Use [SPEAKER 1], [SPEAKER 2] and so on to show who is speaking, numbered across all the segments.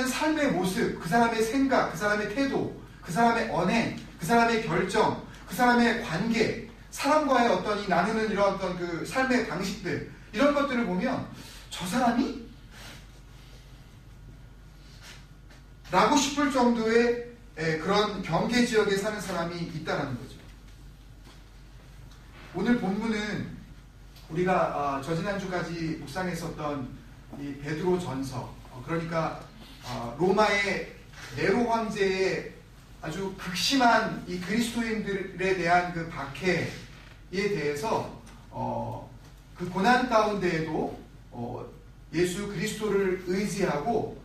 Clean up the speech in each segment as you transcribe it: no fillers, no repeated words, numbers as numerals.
[SPEAKER 1] 삶의 모습, 그 사람의 생각, 그 사람의 태도, 그 사람의 언행, 그 사람의 결정, 그 사람의 관계, 사람과의 어떤 이 나누는 이런 어떤 그 삶의 방식들, 이런 것들을 보면 저 사람이? 라고 싶을 정도의 그런 경계 지역에 사는 사람이 있다는 거죠. 오늘 본문은 우리가 저지난주까지 묵상했었던 이 베드로 전서, 그러니까 로마의 네로 황제의 아주 극심한 이 그리스도인들에 대한 그 박해에 대해서 그 고난 가운데에도 예수 그리스도를 의지하고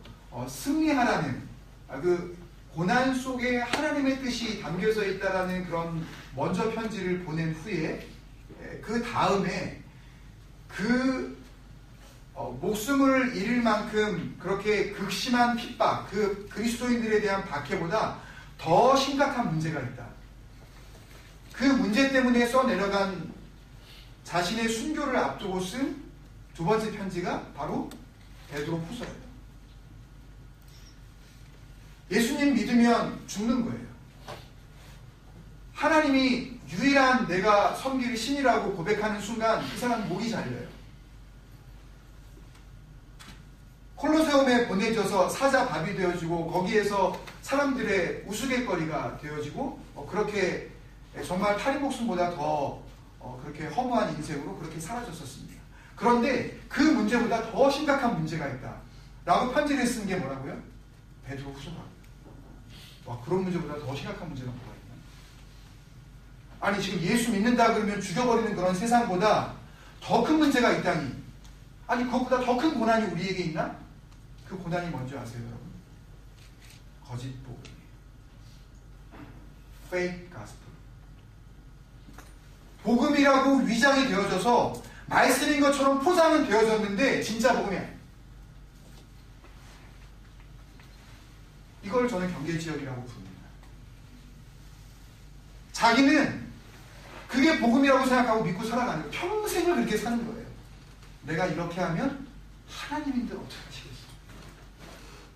[SPEAKER 1] 승리하라는 그 고난 속에 하나님의 뜻이 담겨져 있다라는 그런 먼저 편지를 보낸 후에 그 다음에 그 목숨을 잃을 만큼 그렇게 극심한 핍박, 그 그리스도인들에 대한 박해보다 더 심각한 문제가 있다. 그 문제 때문에 써내려간 자신의 순교를 앞두고 쓴 두 번째 편지가 바로 베드로 후서예요. 예수님 믿으면 죽는 거예요. 하나님이 유일한 내가 섬길 신이라고 고백하는 순간 그 사람 목이 잘려요. 콜로세움에 보내져서 사자밥이 되어지고 거기에서 사람들의 우스갯거리가 되어지고 그렇게 정말 탈인 목숨보다 더 그렇게 허무한 인생으로 그렇게 사라졌었습니다. 그런데 그 문제보다 더 심각한 문제가 있다 라고 편지를 쓴 게 뭐라고요? 베드로 후서가. 와, 그런 문제보다 더 심각한 문제가 뭐가 있나? 아니 지금 예수 믿는다 그러면 죽여버리는 그런 세상보다 더 큰 문제가 있다니. 아니 그것보다 더 큰 고난이 우리에게 있나? 그 고난이 뭔지 아세요 여러분? 거짓 복음이에요. Fake gospel. 복음이라고 위장이 되어져서 말씀인 것처럼 포장은 되어졌는데 진짜 복음이 아니에요. 이걸 저는 경계지역이라고 부릅니다. 자기는 그게 복음이라고 생각하고 믿고 살아가는 거예요. 평생을 그렇게 사는 거예요. 내가 이렇게 하면 하나님인들 어떻게 하시겠어?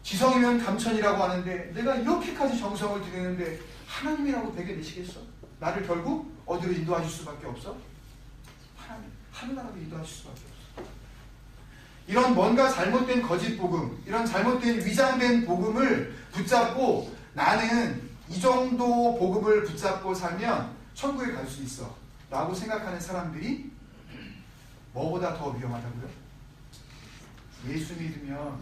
[SPEAKER 1] 지성이면 감천이라고 하는데 내가 이렇게까지 정성을 들이는데 하나님이라고 배겨내시겠어? 나를 결국 어디로 인도하실 수밖에 없어? 하나님, 하늘나라로 인도하실 수밖에 없어. 이런 뭔가 잘못된 거짓 복음, 이런 잘못된 위장된 복음을 붙잡고 나는 이 정도 복음을 붙잡고 살면 천국에 갈 수 있어 라고 생각하는 사람들이 뭐보다 더 위험하다고요? 예수 믿으면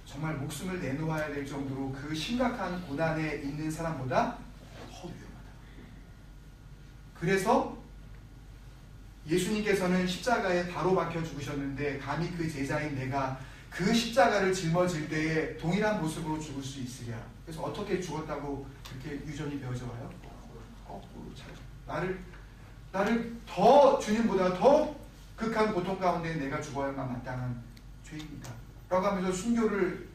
[SPEAKER 1] 정말 목숨을 내놓아야 될 정도로 그 심각한 고난에 있는 사람보다 더 위험하다. 그래서 예수님께서는 십자가에 바로 박혀 죽으셨는데 감히 그 제자인 내가 그 십자가를 짊어질 때에 동일한 모습으로 죽을 수 있으랴. 그래서 어떻게 죽었다고 그렇게 유전이 되어져 와요? 나를 더 주님보다 더 극한 고통 가운데 내가 죽어야만 마땅한 죄인이다 라고 하면서 순교를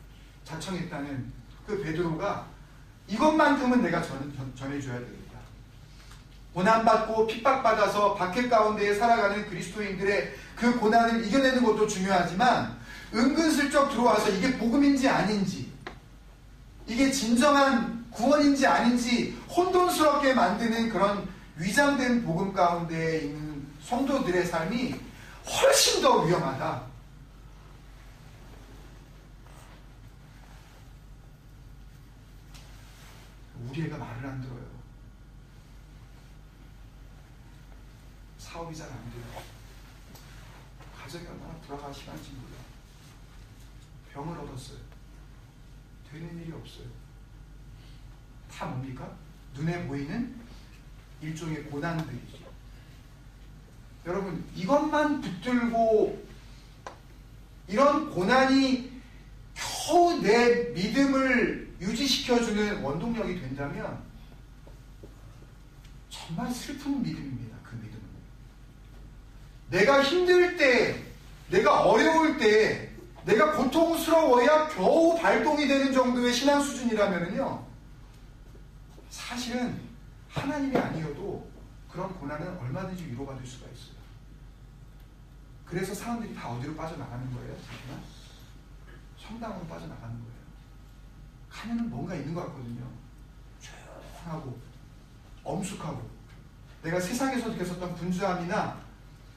[SPEAKER 1] 자청했다는 그 베드로가 이것만큼은 내가 전해줘야 되겠다. 고난받고 핍박받아서 박해 가운데 살아가는 그리스도인들의 그 고난을 이겨내는 것도 중요하지만 은근슬쩍 들어와서 이게 복음인지 아닌지, 이게 진정한 구원인지 아닌지 혼돈스럽게 만드는 그런 위장된 복음 가운데 있는 성도들의 삶이 훨씬 더 위험하다. 우리 애가 말을 안 들어요. 사업이 잘 안 돼요. 가정이 얼마나 돌아갈 시간인지 몰라. 병을 얻었어요. 되는 일이 없어요. 다 뭡니까? 눈에 보이는 일종의 고난들이죠. 여러분, 이것만 붙들고 이런 고난이 겨우 내 믿음을 유지시켜주는 원동력이 된다면 정말 슬픈 믿음입니다. 그 믿음은. 내가 힘들 때, 내가 어려울 때, 내가 고통스러워야 겨우 발동이 되는 정도의 신앙 수준이라면요, 사실은 하나님이 아니어도 그런 고난은 얼마든지 위로받을 수가 있어요. 그래서 사람들이 다 어디로 빠져나가는 거예요? 정말? 성당으로 빠져나가는 거예요. 가면은 뭔가 있는 것 같거든요. 조용하고 엄숙하고 내가 세상에서 느꼈었던 분주함이나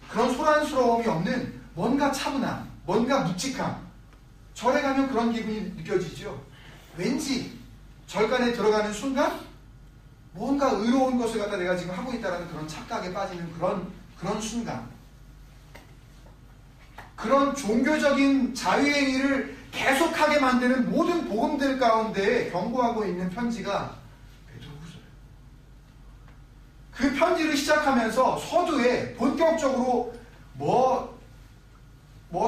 [SPEAKER 1] 그런 소란스러움이 없는 뭔가 차분함, 뭔가 묵직함. 절에 가면 그런 기분이 느껴지죠. 왠지 절간에 들어가는 순간 뭔가 의로운 것을 갖다 내가 지금 하고 있다는 그런 착각에 빠지는 그런 순간, 그런 종교적인 자유행위를 계속하게 만드는 모든 복음들 가운데 경고하고 있는 편지가 베드로후서예요. 그 편지를 시작하면서 서두에 본격적으로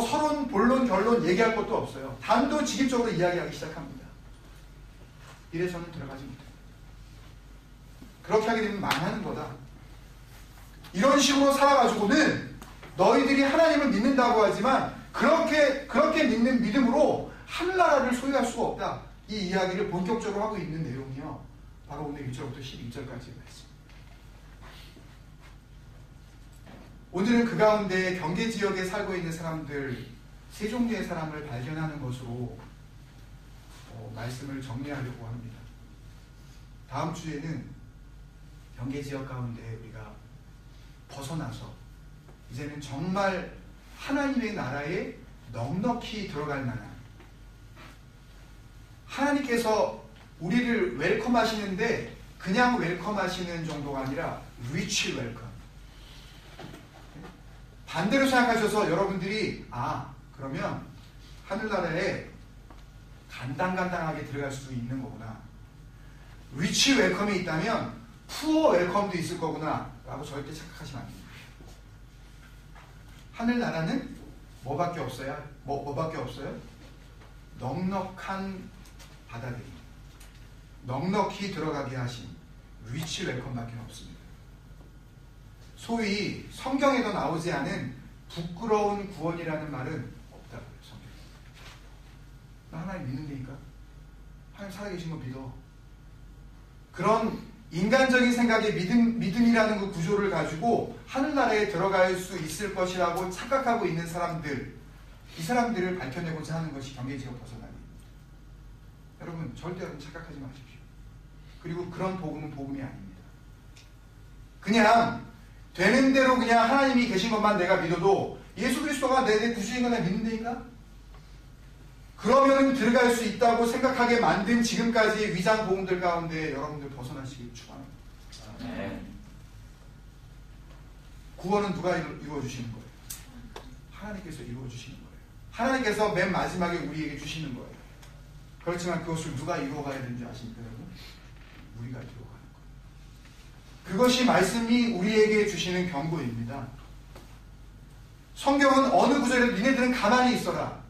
[SPEAKER 1] 서론, 본론, 결론 얘기할 것도 없어요. 단도직입적으로 이야기하기 시작합니다. 이래서는 들어가지 못해요. 그렇게 하게 되면 망하는 거다. 이런 식으로 살아가지고는 너희들이 하나님을 믿는다고 하지만 그렇게 믿는 믿음으로 하늘나라를 소유할 수가 없다. 이 이야기를 본격적으로 하고 있는 내용이요. 바로 오늘 1절부터 12절까지의 말씀. 오늘은 그 가운데 경계지역에 살고 있는 사람들, 세 종류의 사람을 발견하는 것으로 말씀을 정리하려고 합니다. 다음 주에는 경계지역 가운데 우리가 벗어나서 이제는 정말 하나님의 나라에 넉넉히 들어갈 만한, 하나님께서 우리를 웰컴하시는데 그냥 웰컴하시는 정도가 아니라 리치 웰컴. 반대로 생각하셔서 여러분들이 그러면 하늘나라에 간당간당하게 들어갈 수도 있는 거구나, 리치 웰컴이 있다면 푸어 웰컴도 있을 거구나 라고 절대 착각하시면 안 됩니다. 하늘나라는 뭐밖에 없어요? 뭐밖에 없어요? 넉넉한 바다들이 넉넉히 들어가게 하신 리치 웰컴밖에 없습니다. 소위 성경에도 나오지 않은 부끄러운 구원이라는 말은 없다고요. 성경에. 나 하나님 믿는다니까. 하나님 살아계신 거 믿어. 그런 인간적인 생각의 믿음이라는 그 구조를 가지고 하늘나라에 들어갈 수 있을 것이라고 착각하고 있는 사람들, 이 사람들을 밝혀내고자 하는 것이 경계지역 벗어나기. 여러분 절대 여러분 착각하지 마십시오. 그리고 그런 복음은 복음이 아닙니다. 그냥 되는 대로 그냥 하나님이 계신 것만 내가 믿어도 예수 그리스도가 내 구주인 거 내가 믿는다니까? 그러면 들어갈 수 있다고 생각하게 만든 지금까지 위장 복음들 가운데 여러분들 벗어나시길 축원합니다. 구원은 누가 이루어주시는 거예요? 하나님께서 이루어주시는 거예요. 하나님께서 맨 마지막에 우리에게 주시는 거예요. 그렇지만 그것을 누가 이루어가야 되는지 아십니까 여러분? 우리가 이루어가는 거예요. 그것이 말씀이 우리에게 주시는 경고입니다. 성경은 어느 구절에도 니네들은 가만히 있어라,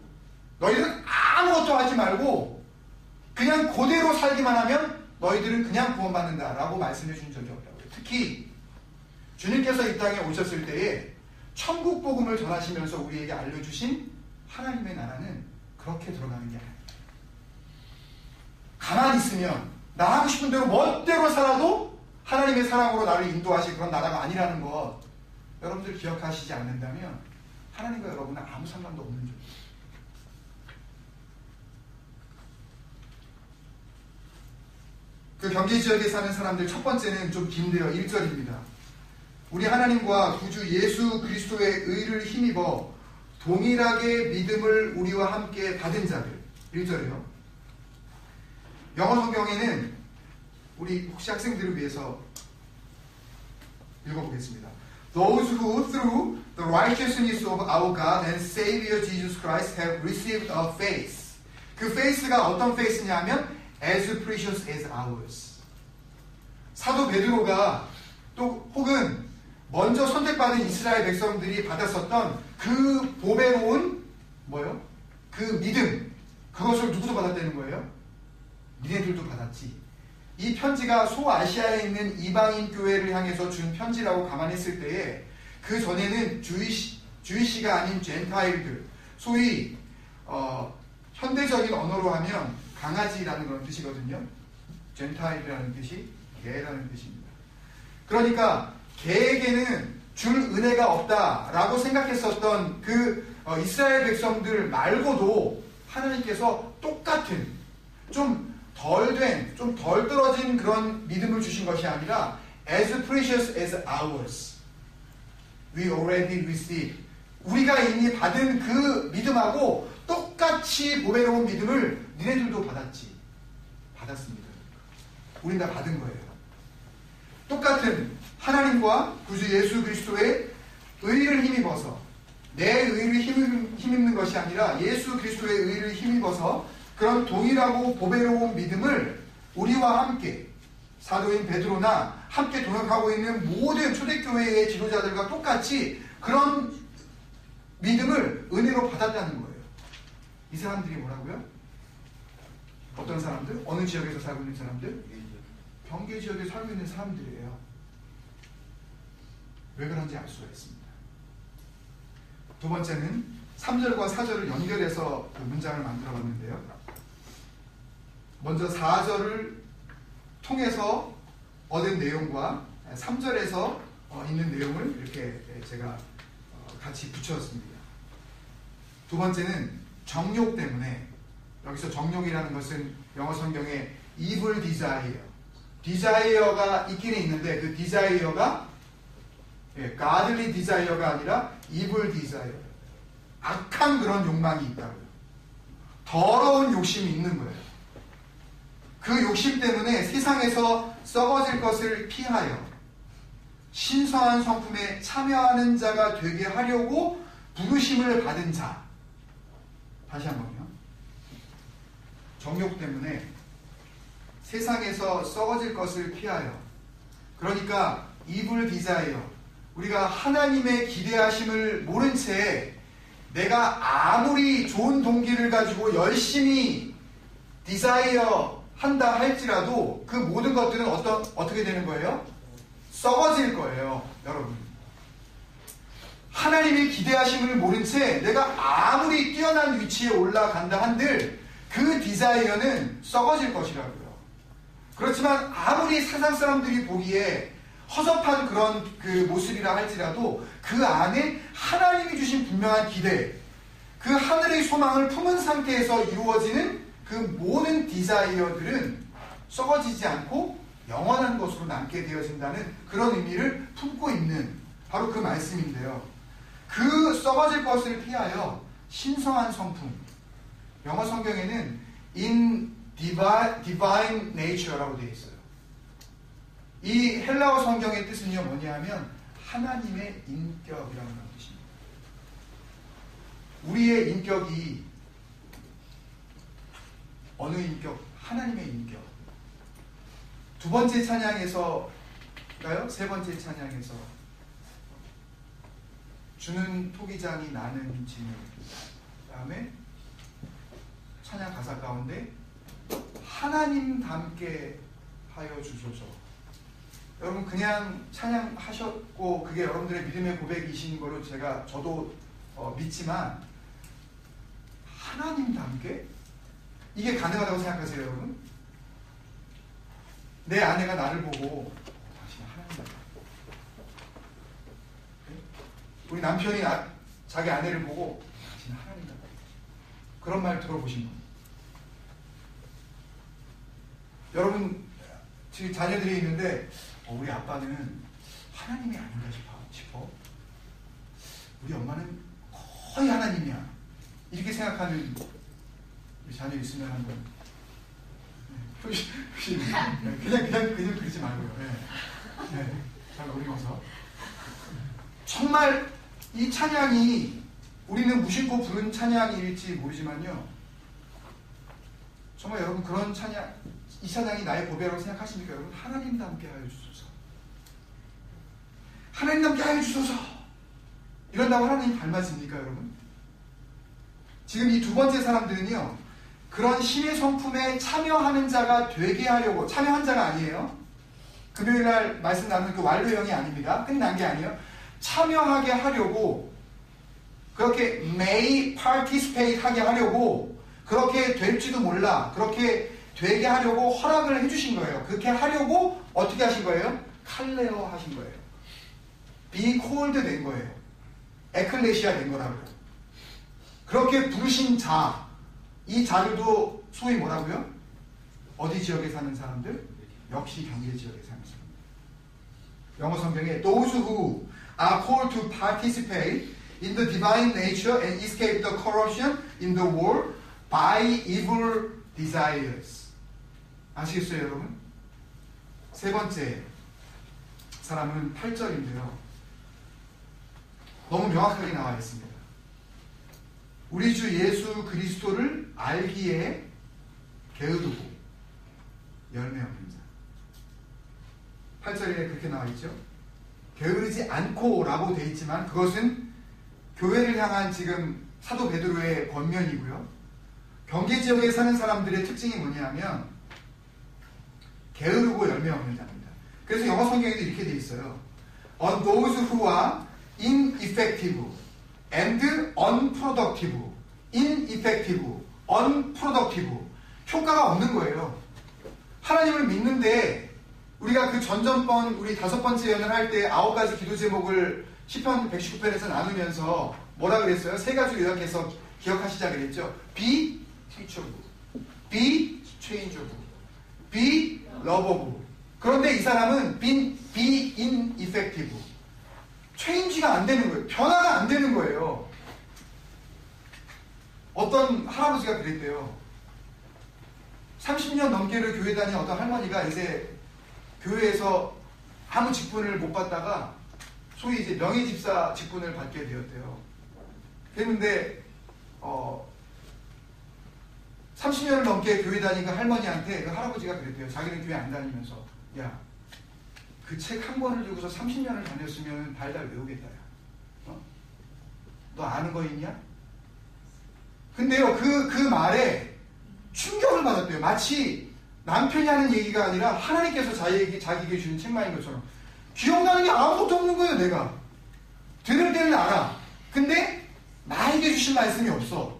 [SPEAKER 1] 너희들은 아무것도 하지 말고 그냥 그대로 살기만 하면 너희들은 그냥 구원받는다 라고 말씀해 준 적이 없다고요. 특히 주님께서 이 땅에 오셨을 때에 천국 복음을 전하시면서 우리에게 알려주신 하나님의 나라는 그렇게 들어가는 게 아닙니다. 가만히 있으면 나 하고 싶은 대로 멋대로 살아도 하나님의 사랑으로 나를 인도하실 그런 나라가 아니라는 것 여러분들 기억하시지 않는다면 하나님과 여러분은 아무 상관도 없는 존재입니다. 그 경계지역에 사는 사람들 첫 번째는 좀 긴데요. 1절입니다. 우리 하나님과 구주 예수 그리스도의 의를 힘입어 동일하게 믿음을 우리와 함께 받은 자들. 1절이요. 영어 성경에는 우리 혹시 학생들을 위해서 읽어보겠습니다. Those who through the righteousness of our God and Savior Jesus Christ have received a faith. 그 faith가 어떤 faith냐 하면 as precious as ours. 사도 베드로가 또 혹은 먼저 선택받은 이스라엘 백성들이 받았었던 그 보배로운 그 믿음, 그것을 누구도 받았다는 거예요? 니네들도 받았지. 이 편지가 소아시아에 있는 이방인 교회를 향해서 준 편지라고 감안했을 때에 그 전에는 주이시가 아닌 젠타일들, 소위 현대적인 언어로 하면 강아지라는 그런 뜻이거든요. 젠타일이라는 뜻이 개라는 뜻입니다. 그러니까 개에게는 줄 은혜가 없다라고 생각했었던 그 이스라엘 백성들 말고도 하나님께서 똑같은 좀 좀 덜 떨어진 그런 믿음을 주신 것이 아니라 as precious as ours. We already received. 우리가 이미 받은 그 믿음하고 똑같이 보배로운 믿음을 니네들도 받았습니다. 우린 다 받은 거예요. 똑같은 하나님과 구주 예수 그리스도의 의를 힘입어서 내 의를 힘입는 것이 아니라 예수 그리스도의 의를 힘입어서 그런 동일하고 보배로운 믿음을 우리와 함께 사도인 베드로나 함께 동역하고 있는 모든 초대교회의 지도자들과 똑같이 그런 믿음을 은혜로 받았다는 거예요. 이 사람들이 뭐라고요? 어떤 사람들? 어느 지역에서 살고 있는 사람들? 경계 지역에 살고 있는 사람들이에요. 왜 그런지 알 수가 있습니다. 두 번째는 3절과 4절을 연결해서 그 문장을 만들어 봤는데요. 먼저 4절을 통해서 얻은 내용과 3절에서 있는 내용을 이렇게 제가 같이 붙였습니다. 두 번째는 정욕 때문에, 여기서 정욕이라는 것은 영어 성경에 evil desire, desire가 있기는 있는데 그 desire가 godly desire가 아니라 evil desire, 악한 그런 욕망이 있다고요. 더러운 욕심이 있는 거예요. 그 욕심 때문에 세상에서 썩어질 것을 피하여 신성한 성품에 참여하는 자가 되게 하려고 부르심을 받은 자. 다시 한번요. 정욕 때문에 세상에서 썩어질 것을 피하여, 그러니까 evil desire, 우리가 하나님의 기대하심을 모른 채 내가 아무리 좋은 동기를 가지고 열심히 desire 한다 할지라도 그 모든 것들은 어떻게 되는 거예요? 썩어질 거예요, 여러분. 하나님의 기대하심을 모른 채 내가 아무리 뛰어난 위치에 올라간다 한들 그 디자이어는 썩어질 것이라고요. 그렇지만 아무리 세상 사람들이 보기에 허접한 그런 그 모습이라 할지라도 그 안에 하나님이 주신 분명한 기대, 그 하늘의 소망을 품은 상태에서 이루어지는 그 모든 디자이어들은 썩어지지 않고 영원한 것으로 남게 되어진다는 그런 의미를 품고 있는 바로 그 말씀인데요. 그 썩어질 것을 피하여 신성한 성품, 영어 성경에는 in divine nature라고 되어 있어요. 이 헬라어 성경의 뜻은요 뭐냐면 하나님의 인격이라는 뜻입니다. 우리의 인격이 어느 인격? 하나님의 인격. 두 번째 찬양에서가요? 세 번째 찬양에서 주는 토기장이 나는 진흙. 다음에 찬양 가사 가운데 하나님 닮게 하여 주소서. 여러분 그냥 찬양하셨고 그게 여러분들의 믿음의 고백이신 걸로 저도 믿지만 하나님 닮게? 이게 가능하다고 생각하세요, 여러분? 내 아내가 나를 보고 당신은 하나님 닮게. 우리 남편이 자기 아내를 보고 당신은 하나님 닮게. 그런 말 들어보신 분? 여러분 지금 자녀들이 있는데 우리 아빠는 하나님이 아닌가 싶어. 우리 엄마는 거의 하나님이야. 이렇게 생각하는 우리 자녀 있으면 한번 표시 그냥 그러지 말고요. 잘 어림어서. 정말 이 찬양이 우리는 무심코 부른 찬양일지 모르지만요. 정말 여러분 그런 찬양, 이 찬양이 나의 보배라고 생각하십니까? 여러분 하나님과 함께 하여 주소서. 하나님과 함께 하여 주소서. 이런다고 하나님 닮아집니까, 여러분? 지금 이 두 번째 사람들은요, 그런 신의 성품에 참여하는 자가 되게 하려고, 참여한 자가 아니에요. 금요일날 말씀 나누는 그 완료형이 아닙니다. 끝난 게 아니에요. 참여하게 하려고, 그렇게 may participate 하게 하려고, 그렇게 될지도 몰라, 그렇게 되게 하려고 허락을 해주신 거예요. 그렇게 하려고 어떻게 하신 거예요? 칼레어 하신 거예요. be called 된 거예요. 에클레시아 된 거라고요. 그렇게 부르신 자, 이 자들도 소위 뭐라고요? 어디 지역에 사는 사람들? 역시 경계 지역에 사는 사람들. 영어 성경에 those who are called to participate in the divine nature and escape the corruption in the world by evil desires. 아시겠어요, 여러분? 세 번째 사람은 8절인데요. 너무 명확하게 나와 있습니다. 우리 주 예수 그리스도를 알기에 게으르고 열매 없는 자. 8절에 그렇게 나와 있죠. 게으르지 않고 라고 되어 있지만 그것은 교회를 향한 지금 사도 베드로의 권면이고요. 경계 지역에 사는 사람들의 특징이 뭐냐면 게으르고 열매 없는 자입니다. 그래서 영어 성경에도 이렇게 되어 있어요. On those who are ineffective and unproductive. ineffective, unproductive. 효과가 없는 거예요. 하나님을 믿는데 우리가 그 전전번 우리 5번째 예언을 할 때 9가지 기도 제목을 시편 119편에서 나누면서 뭐라 그랬어요? 3가지로 요약해서 기억하시자 그랬죠. Be teachable, be changeable, be lovable. 그런데 이 사람은 be ineffective. 체인지가 안 되는 거예요. 변화가 안 되는 거예요. 어떤 할아버지가 그랬대요. 30년 넘게를 교회 다닌 어떤 할머니가 이제 교회에서 아무 직분을 못 받다가 소위 이제 명예집사 직분을 받게 되었대요. 그랬는데 30년을 넘게 교회 다닌 그 할머니한테 그 할아버지가 그랬대요. 자기는 교회 안 다니면서 야, 그 책 한 권을 들고서 30년을 다녔으면 달달 외우겠다. 야. 너 아는 거 있냐? 근데요, 그 말에 충격을 받았대요. 마치 남편이 하는 얘기가 아니라 하나님께서 자기에게 주는 책망인 것처럼. 기억나는 게 아무것도 없는 거예요, 내가. 들을 때는 알아. 근데 나에게 주신 말씀이 없어.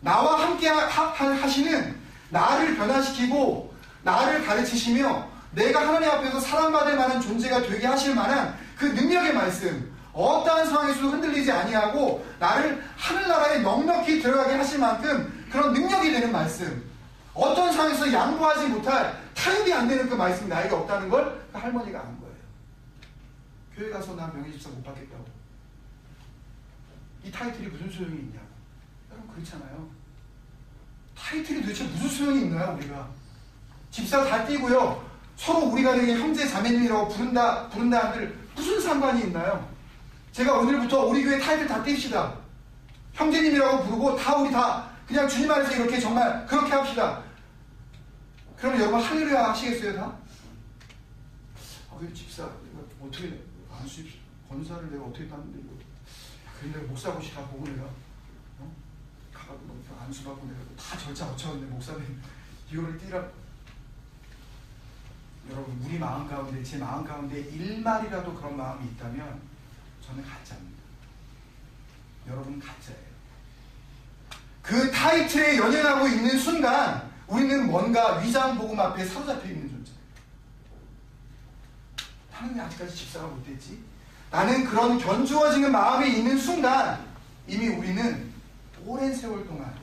[SPEAKER 1] 나와 함께 하시는 나를 변화시키고 나를 가르치시며 내가 하나님 앞에서 사랑받을 만한 존재가 되게 하실 만한 그 능력의 말씀, 어떠한 상황에서도 흔들리지 아니하고 나를 하늘나라에 넉넉히 들어가게 하실 만큼 그런 능력이 되는 말씀, 어떤 상황에서 양보하지 못할 타협이 안 되는 그 말씀이 나에게 없다는 걸 그 할머니가 안 거예요. 교회 가서 나 명예집사 못 받겠다고. 이 타이틀이 무슨 소용이 있냐고. 여러분 그렇잖아요. 타이틀이 도대체 무슨 소용이 있나요, 우리가? 집사 다 띄고요. 서로 우리가 되게 형제 자매님이라고 부른다 한들 무슨 상관이 있나요? 제가 오늘부터 우리 교회 타이틀 다 띱시다. 형제님이라고 부르고 우리 다 그냥 주님 안에서 이렇게 정말 그렇게 합시다. 그러면 여러분 할렐루야 하시겠어요, 다? 왜 집사 내가 어떻게 안수 권사를 내가 어떻게 땄는데 이거 그래 내가 목사고시 다 보고 내가 가가지고 안수 받고 내가 다 절차 거쳤는데 목사님 이거를 띄라. 여러분 우리 마음 가운데 제 마음 가운데 1말이라도 그런 마음이 있다면 저는 가짜입니다. 여러분 가짜예요. 그 타이틀에 연연하고 있는 순간 우리는 뭔가 위장복음 앞에 사로잡혀 있는 존재예요. 나는 왜 아직까지 집사가 못됐지? 나는 그런 견주어지는 마음이 있는 순간 이미 우리는 오랜 세월 동안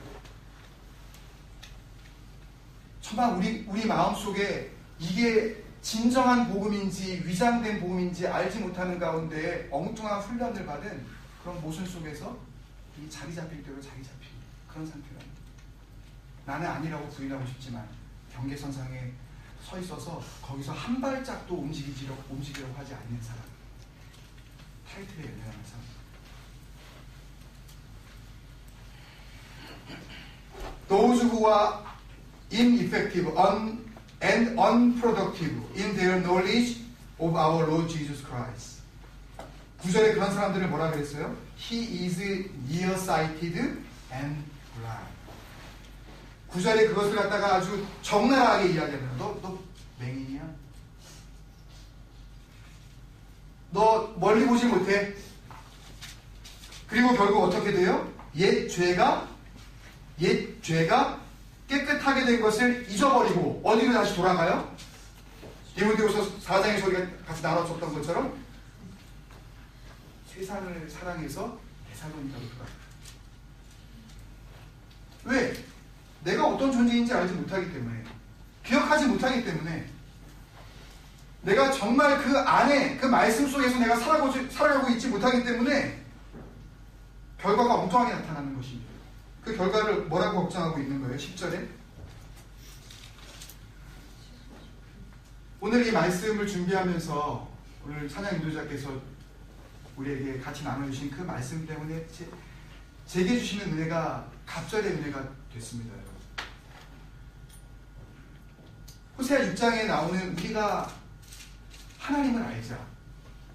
[SPEAKER 1] 정말 우리 마음속에 이게 진정한 복음인지 위장된 복음인지 알지 못하는 가운데 엉뚱한 훈련을 받은 그런 모순 속에서 이 자리 잡힐 대로 자리 잡힌 그런 상태랍니다. 나는 아니라고 부인하고 싶지만 경계선상에 서 있어서 거기서 한 발짝도 움직이려고 하지 않는 사람. 타이틀에 연연하는 사람. Those who are ineffective and unproductive in their knowledge of our Lord Jesus Christ. 9절에 그런 사람들을 뭐라 그랬어요? He is nearsighted and blind. 9절에 그것을 갖다가 아주 적나라하게 이야기합니다. 너 맹인이야? 너 멀리 보지 못해? 그리고 결국 어떻게 돼요? 옛 죄가 깨끗하게 된 것을 잊어버리고 어디로 다시 돌아가요? 디모데후서 4장의 소리가 같이 나눴었던 것처럼 세상을 사랑해서 데살로니가로 돌아가요. 왜? 내가 어떤 존재인지 알지 못하기 때문에 기억하지 못하기 때문에 내가 정말 그 안에 그 말씀 속에서 내가 살아가고 있지 못하기 때문에 결과가 엉뚱하게 나타나는 것입니다. 그 결과를 뭐라고 걱정하고 있는 거예요? 10절에 오늘 이 말씀을 준비하면서 오늘 찬양 인도자께서 우리에게 같이 나눠주신 그 말씀 때문에 제게 주시는 은혜가 갑절의 은혜가 됐습니다. 호세아 6장에 나오는 우리가 하나님을 알자.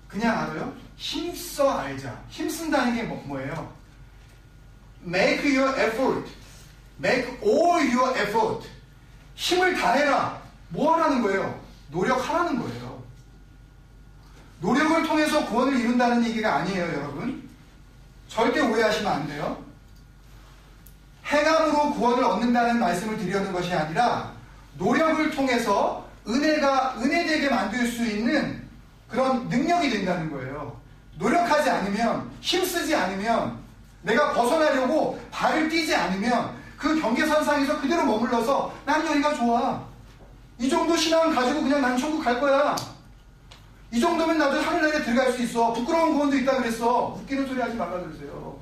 [SPEAKER 1] 그냥 알아요? 힘써 알자. 힘쓴다는 게 뭐예요? Make your effort. Make all your effort. 힘을 다해라. 뭐 하라는 거예요? 노력하라는 거예요. 노력을 통해서 구원을 이룬다는 얘기가 아니에요, 여러분. 절대 오해하시면 안 돼요. 행함으로 구원을 얻는다는 말씀을 드리려는 것이 아니라 노력을 통해서 은혜되게 만들 수 있는 그런 능력이 된다는 거예요. 노력하지 않으면, 힘쓰지 않으면, 내가 벗어나려고 발을 띄지 않으면 그 경계선상에서 그대로 머물러서 난 여기가 좋아. 이 정도 신앙을 가지고 그냥 난 천국 갈 거야. 이 정도면 나도 하늘나라에 들어갈 수 있어. 부끄러운 구원도 있다 그랬어. 웃기는 소리 하지 말라 그러세요.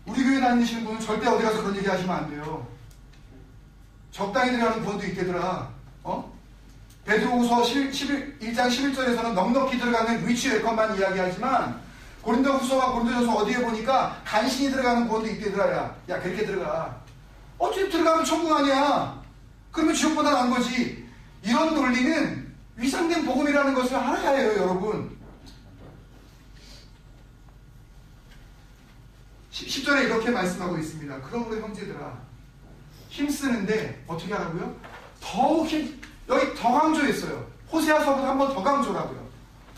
[SPEAKER 1] 우리 교회 다니시는 분은 절대 어디 가서 그런 얘기 하시면 안 돼요. 적당히 들어가는 구원도 있겠더라. 베드로후서 1장 11절에서는 넉넉히 들어가는 위치 웰컴만 이야기하지만 고린도후서와 고린도전서 어디에 보니까 간신히 들어가는 구원도 있겠더라. 야 그렇게 들어가. 어차피 들어가면 천국 아니야. 그러면 지옥보다 나은 거지. 이런 논리는 위상된 복음이라는 것을 알아야 해요, 여러분. 10절에 이렇게 말씀하고 있습니다. 그러므로 형제들아, 힘쓰는데 어떻게 하라고요? 더욱 여기 더 강조했어요. 호세아서보다 한 번 더 강조라고요.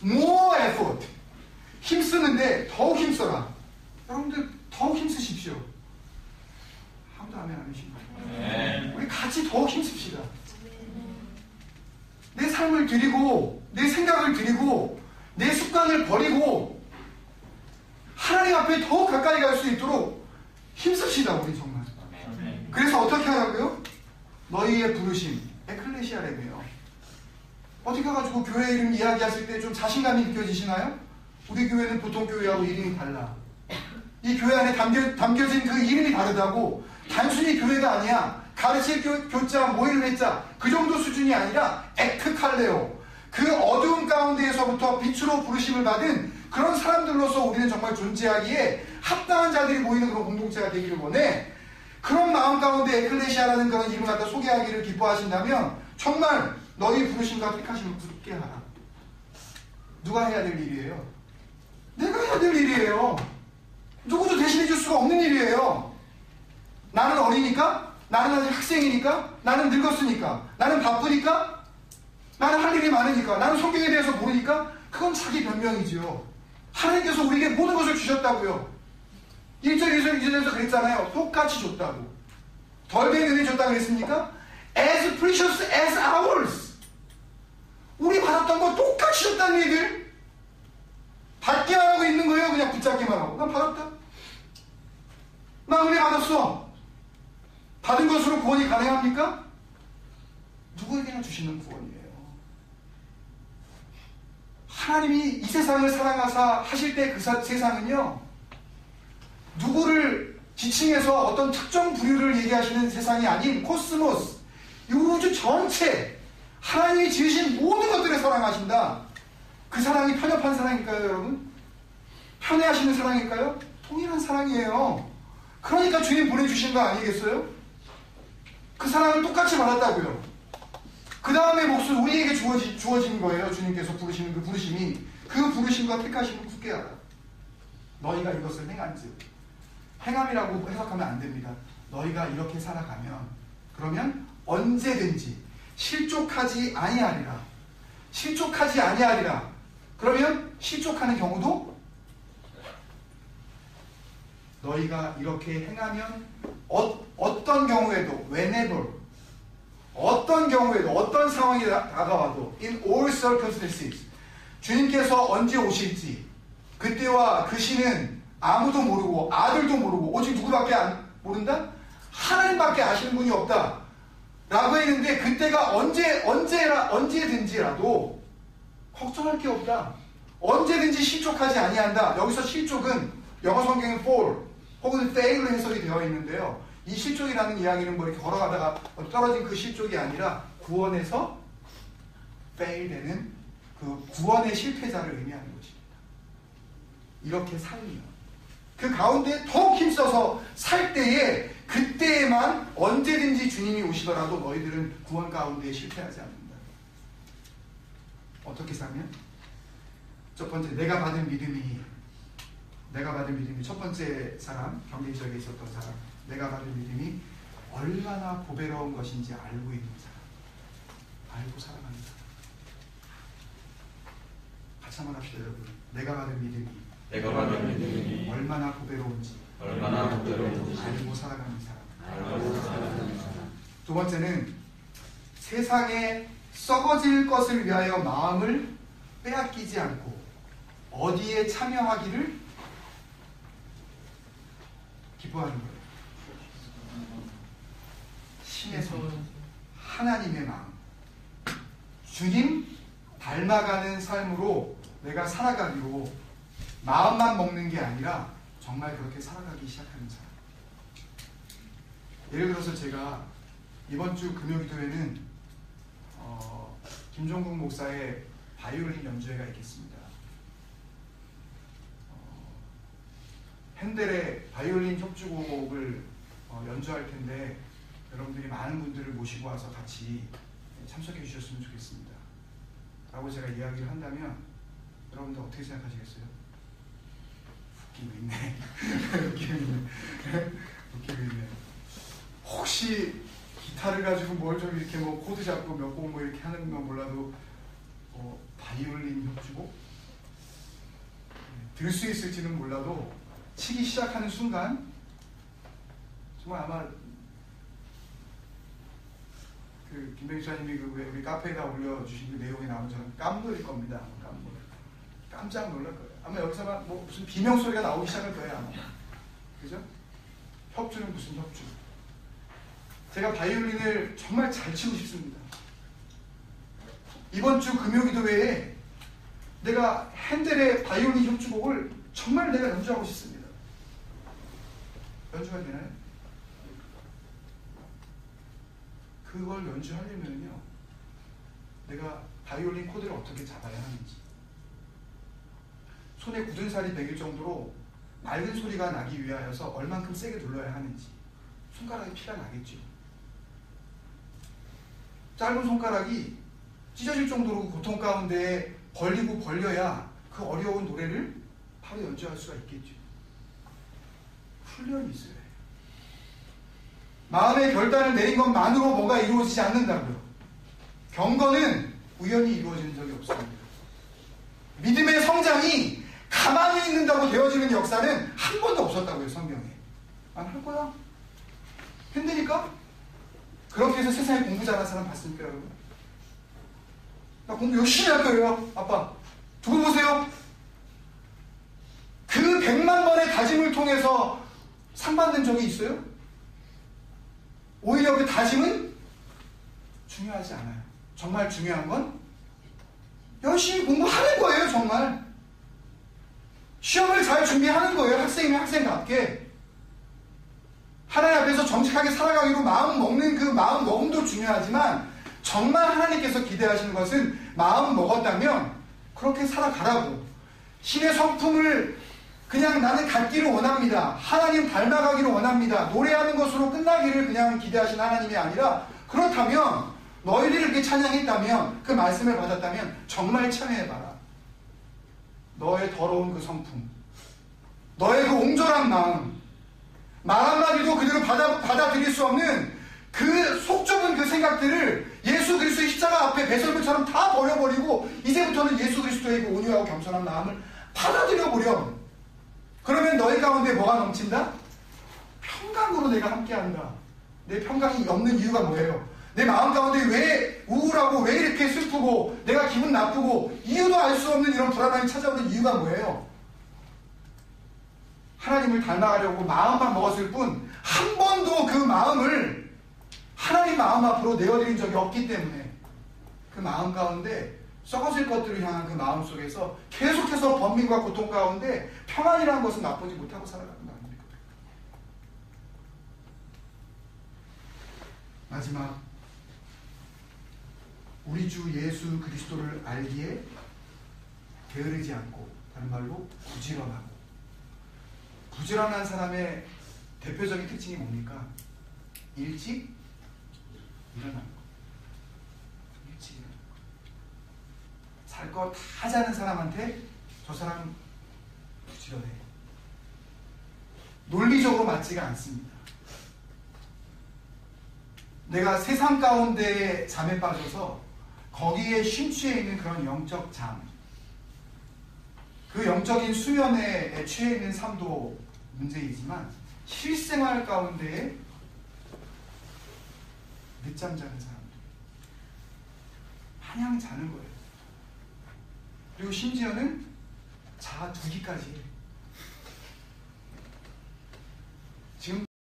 [SPEAKER 1] More effort. 힘쓰는데 더욱 힘써라. 여러분들 더욱 힘쓰십시오. 아무도 아멘 안 하십니까? 우리 같이 더욱 힘씁시다. 내 삶을 드리고 내 생각을 드리고 내 습관을 버리고 하나님 앞에 더욱 가까이 갈 수 있도록 힘씁시다. 우리 정말. 그래서 어떻게 하라고요? 너희의 부르심 에클레시아래요. 어떻게 가지고 교회 이름 이야기하실 때 좀 자신감이 느껴지시나요? 우리 교회는 보통 교회하고 이름이 달라. 이 교회 안에 담겨진 그 이름이 다르다고. 단순히 교회가 아니야. 가르칠 교자, 모일 회자 그 정도 수준이 아니라 에크칼레오. 그 어두운 가운데에서부터 빛으로 부르심을 받은 그런 사람들로서 우리는 정말 존재하기에 합당한 자들이 모이는 그런 공동체가 되기를 원해. 그런 마음 가운데 에클레시아라는 그런 이름을 갖다 소개하기를 기뻐하신다면 정말 너희 부르심과 택하심을 굳게 하라. 누가 해야 될 일이에요? 내가 해야 될 일이에요. 누구도 대신해 줄 수가 없는 일이에요. 나는 어리니까? 나는 아직 학생이니까? 나는 늙었으니까? 나는 바쁘니까? 나는 할 일이 많으니까? 나는 성경에 대해서 모르니까? 그건 자기 변명이지요. 하나님께서 우리에게 모든 것을 주셨다고요. 1절, 2절, 2절에서 그랬잖아요. 똑같이 줬다고. 덜 된 은혜 줬다고 그랬습니까? As precious as ours. 우리 받았던 거 똑같이 줬다는 얘기를 받기만 하고 있는 거예요. 그냥 붙잡기만 하고. 난 받았다. 나 은혜 받았어. 받은 것으로 구원이 가능합니까? 누구에게나 주시는 구원이에요. 하나님이 이 세상을 사랑하사 하실 때 그 세상은요, 누구를 지칭해서 어떤 특정 부류를 얘기하시는 세상이 아닌 코스모스, 이 우주 전체, 하나님이 지으신 모든 것들을 사랑하신다. 그 사랑이 편협한 사랑일까요, 여러분? 편애하시는 사랑일까요? 통일한 사랑이에요. 그러니까 주님 보내주신 거 아니겠어요? 그 사랑을 똑같이 받았다고요. 그 다음에 몫을 우리에게 주어진 거예요. 주님께서 부르시는 그 부르심이. 그 부르심과 택하심을 굳게 하라. 너희가 이것을 행한즉. 행함이라고 해석하면 안 됩니다. 너희가 이렇게 살아가면, 그러면 언제든지 실족하지 아니하리라. 실족하지 아니하리라. 그러면 실족하는 경우도 너희가 이렇게 행하면 어떤 경우에도 whenever, 어떤 경우에도 어떤 상황이 다가와도 in all circumstances, 주님께서 언제 오실지 그때와 그 시는 아무도 모르고 아들도 모르고 오직 누구밖에 모른다? 하나님밖에 아시는 분이 없다 라고 했는데, 그때가 언제든지라도 걱정할 게 없다, 언제든지 실족하지 아니한다. 여기서 실족은 영어 성경은 fall 혹은 fail로 해석이 되어 있는데요, 이 실족이라는 이야기는 뭐 이렇게 걸어가다가 떨어진 그 실족이 아니라 구원에서 fail 되는 그 구원의 실패자를 의미하는 것입니다. 이렇게 살면 그 가운데 더욱 힘써서 살 때에, 그때에만 언제든지 주님이 오시더라도 너희들은 구원 가운데 실패하지 않는다. 어떻게 살면? 첫 번째, 내가 받은 믿음이 첫 번째 사람, 경계 지역에 있었던 사람, 내가 받은 믿음이 얼마나 보배로운 것인지 알고 있는 사람, 알고 살아가는 사람. 같이 한번 합시다, 여러분. 내가 받은 믿음이 얼마나 보배로운지 알고 살아가는 사람. 두 번째는 세상에 썩어질 것을 위하여 마음을 빼앗기지 않고 어디에 참여하기를 기뻐하는 거예요. 신의 성, 하나님의 마음, 주님 닮아가는 삶으로 내가 살아가기로 마음만 먹는 게 아니라 정말 그렇게 살아가기 시작하는 사람. 예를 들어서 제가 이번 주 금요기도회는 김종국 목사의 바이올린 연주회가 있겠습니다. 핸델의 바이올린 협주곡을 연주할 텐데, 여러분들이 많은 분들을 모시고 와서 같이 참석해 주셨으면 좋겠습니다 라고 제가 이야기를 한다면 여러분들 어떻게 생각하시겠어요? 웃기고 있네. 웃기고 있네. 혹시 기타를 가지고 뭘 좀 이렇게 뭐 코드 잡고 몇 곡 뭐 이렇게 하는 건 몰라도 바이올린 협주곡 들 수 있을지는 몰라도 치기 시작하는 순간 정말 아마 그 김병희 사님이 우리 카페에다 올려주신 그 내용이 나오면 저는 깜놀일 겁니다. 깜짝 놀랄 거예요. 아마 여기서만 뭐 무슨 비명 소리가 나오기 시작할 거예요, 아마. 그죠? 협주는 무슨 협주? 제가 바이올린을 정말 잘 치고 싶습니다. 이번 주 금요기도회에 내가 핸델의 바이올린 협주곡을 정말 내가 연주하고 싶습니다. 연주가 되나요? 그걸 연주하려면요, 내가 바이올린 코드를 어떻게 잡아야 하는지, 손에 굳은 살이 배길 정도로 맑은 소리가 나기 위하여서 얼만큼 세게 눌러야 하는지, 손가락에 피가 나겠죠. 짧은 손가락이 찢어질 정도로 고통 가운데 벌리고 벌려야 그 어려운 노래를 바로 연주할 수가 있겠죠. 훈련이 있어야 해요. 마음의 결단을 내린 것만으로 뭔가 이루어지지 않는다고요. 경건은 우연히 이루어지는 적이 없습니다. 믿음의 성장이 가만히 있는다고 되어지는 역사는 한 번도 없었다고요, 성경에. 안 할 거야? 힘드니까? 그렇게 해서 세상에 공부 잘하는 사람 봤습니까, 여러분? 나 공부 열심히 할 거예요, 아빠. 두고 보세요. 그 100만 번의 다짐을 통해서 상 받는 적이 있어요? 오히려 그 다짐은 중요하지 않아요. 정말 중요한 건 열심히 공부하는 거예요, 정말. 시험을 잘 준비하는 거예요, 학생이면 학생답게. 하나님 앞에서 정직하게 살아가기로 마음 먹는 그 마음 먹음도 중요하지만, 정말 하나님께서 기대하시는 것은 마음 먹었다면 그렇게 살아가라고. 신의 성품을 그냥 나는 갖기를 원합니다, 하나님 닮아가기를 원합니다, 노래하는 것으로 끝나기를 그냥 기대하시는 하나님이 아니라, 그렇다면 너희들이 이렇게 찬양했다면, 그 말씀을 받았다면 정말 참여해봐라. 너의 더러운 그 성품, 너의 그 옹졸한 마음, 말 한마디도 그대로 받아들일 수 없는 그 속 좁은 그 생각들을 예수 그리스도의 십자가 앞에 배설물처럼 다 버려버리고 이제부터는 예수 그리스도의 그 온유하고 겸손한 마음을 받아들여보렴. 그러면 너희 가운데 뭐가 넘친다? 평강으로 내가 함께한다. 내 평강이 없는 이유가 뭐예요? 내 마음 가운데 왜 우울하고 왜 이렇게 슬프고 내가 기분 나쁘고 이유도 알 수 없는 이런 불안함이 찾아오는 이유가 뭐예요? 하나님을 닮아가려고 마음만 먹었을 뿐 한 번도 그 마음을 하나님 마음 앞으로 내어드린 적이 없기 때문에 그 마음 가운데 썩어질 것들을 향한 그 마음 속에서 계속해서 번민과 고통 가운데 평안이라는 것은 맛보지 못하고 살아가는 거 아닙니까? 마지막, 우리 주 예수 그리스도를 알기에 게으르지 않고, 다른 말로 부지런하고. 부지런한 사람의 대표적인 특징이 뭡니까? 일찍 일어나는 거. 일찍 일어나는 거. 살 거 다 자는 사람한테 저 사람 부지런해. 논리적으로 맞지가 않습니다. 내가 세상 가운데 잠에 빠져서 거기에 심취해 있는 그런 영적 잠, 그 영적인 수면에 취해 있는 삶도 문제이지만 실생활 가운데에 늦잠 자는 사람들, 마냥 자는 거예요. 그리고 심지어는 자두기까지 해요.